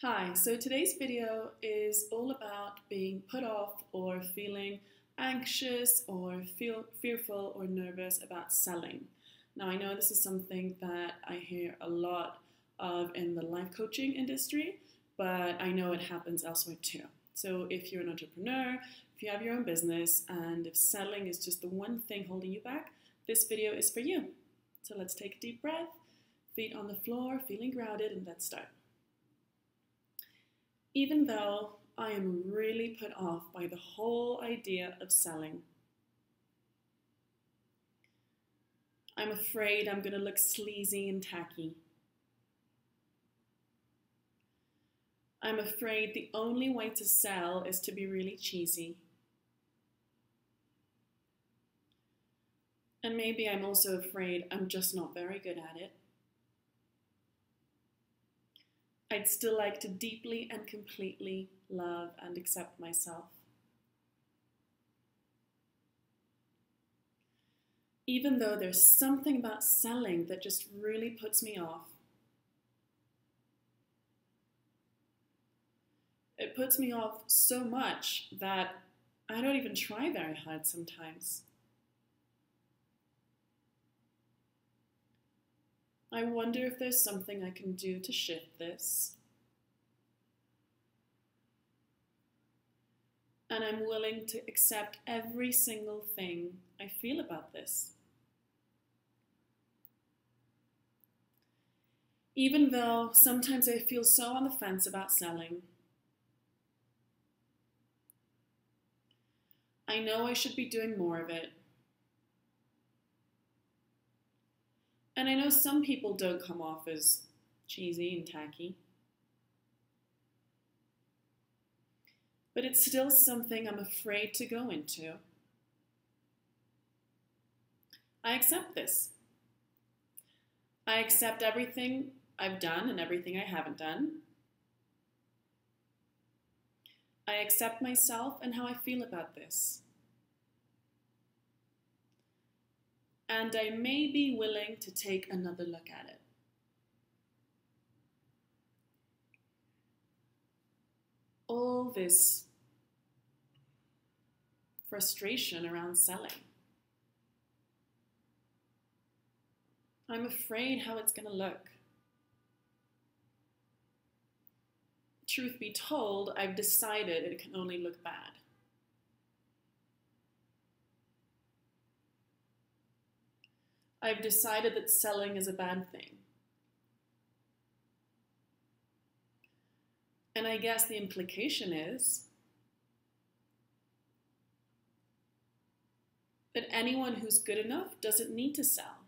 Hi, so today's video is all about being put off or feeling anxious or fearful or nervous about selling. Now, I know this is something that I hear a lot of in the life coaching industry, but I know it happens elsewhere too. So if you're an entrepreneur, if you have your own business, and if selling is just the one thing holding you back, this video is for you. So let's take a deep breath, feet on the floor, feeling grounded, and let's start. Even though I am really put off by the whole idea of selling, I'm afraid I'm going to look sleazy and tacky. I'm afraid the only way to sell is to be really cheesy. And maybe I'm also afraid I'm just not very good at it. I'd still like to deeply and completely love and accept myself. Even though there's something about selling that just really puts me off. It puts me off so much that I don't even try very hard sometimes. I wonder if there's something I can do to shift this. And I'm willing to accept every single thing I feel about this. Even though sometimes I feel so on the fence about selling. I know I should be doing more of it. And I know some people don't come off as cheesy and tacky. But it's still something I'm afraid to go into. I accept this. I accept everything I've done and everything I haven't done. I accept myself and how I feel about this. And I may be willing to take another look at it. All this frustration around selling. I'm afraid how it's going to look. Truth be told, I've decided it can only look bad. I've decided that selling is a bad thing. And I guess the implication is that anyone who's good enough doesn't need to sell.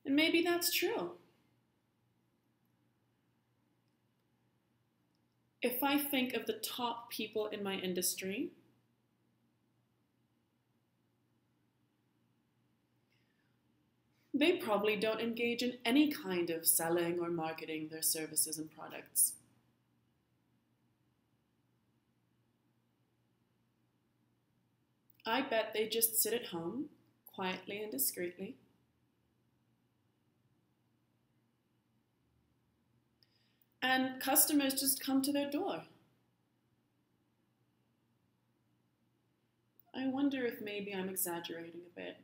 And maybe that's true. If I think of the top people in my industry, they probably don't engage in any kind of selling or marketing their services and products. I bet they just sit at home, quietly and discreetly, and customers just come to their door. I wonder if maybe I'm exaggerating a bit.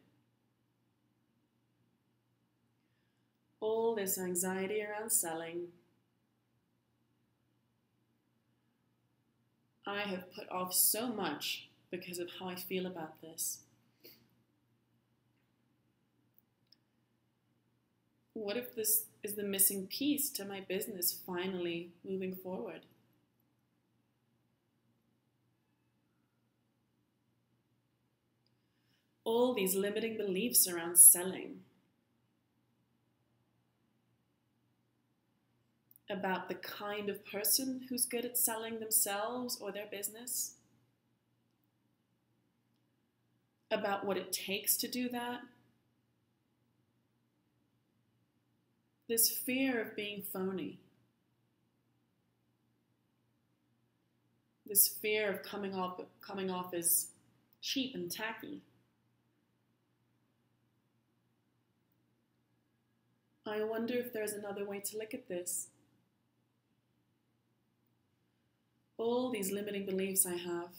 All this anxiety around selling, I have put off so much because of how I feel about this. What if this is the missing piece to my business finally moving forward? All these limiting beliefs around selling, about the kind of person who's good at selling themselves or their business, about what it takes to do that, this fear of being phony, this fear of coming off as cheap and tacky. I wonder if there's another way to look at this. All these limiting beliefs I have.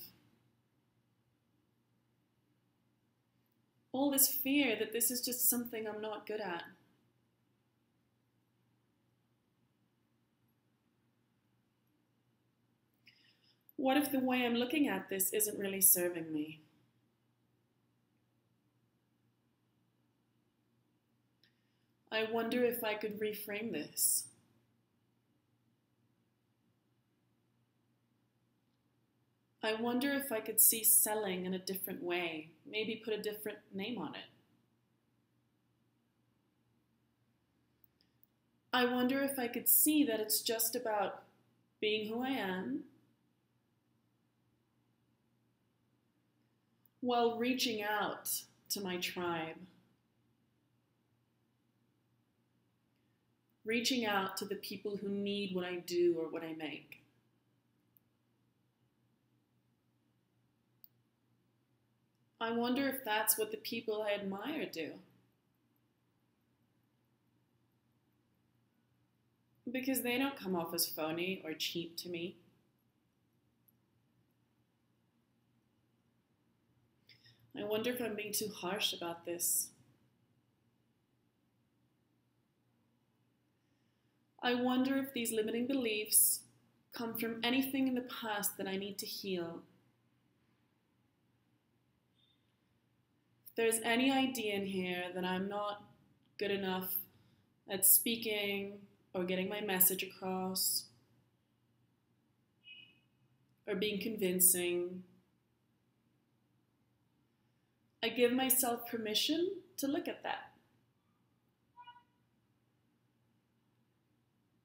All this fear that this is just something I'm not good at. What if the way I'm looking at this isn't really serving me? I wonder if I could reframe this. I wonder if I could see selling in a different way, maybe put a different name on it. I wonder if I could see that it's just about being who I am while reaching out to my tribe. Reaching out to the people who need what I do or what I make. I wonder if that's what the people I admire do. Because they don't come off as phony or cheap to me. I wonder if I'm being too harsh about this. I wonder if these limiting beliefs come from anything in the past that I need to heal. If there's any idea in here that I'm not good enough at speaking or getting my message across or being convincing, I give myself permission to look at that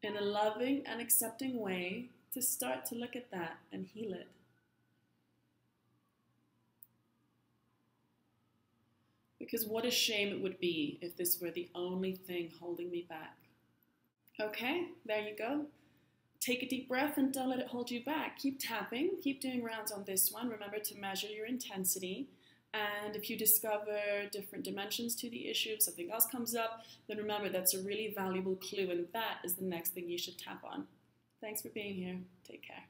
in a loving and accepting way, to start to look at that and heal it. Because what a shame it would be if this were the only thing holding me back. Okay, there you go. Take a deep breath and don't let it hold you back. Keep tapping, keep doing rounds on this one. Remember to measure your intensity. And if you discover different dimensions to the issue, if something else comes up, then remember that's a really valuable clue, and that is the next thing you should tap on. Thanks for being here. Take care.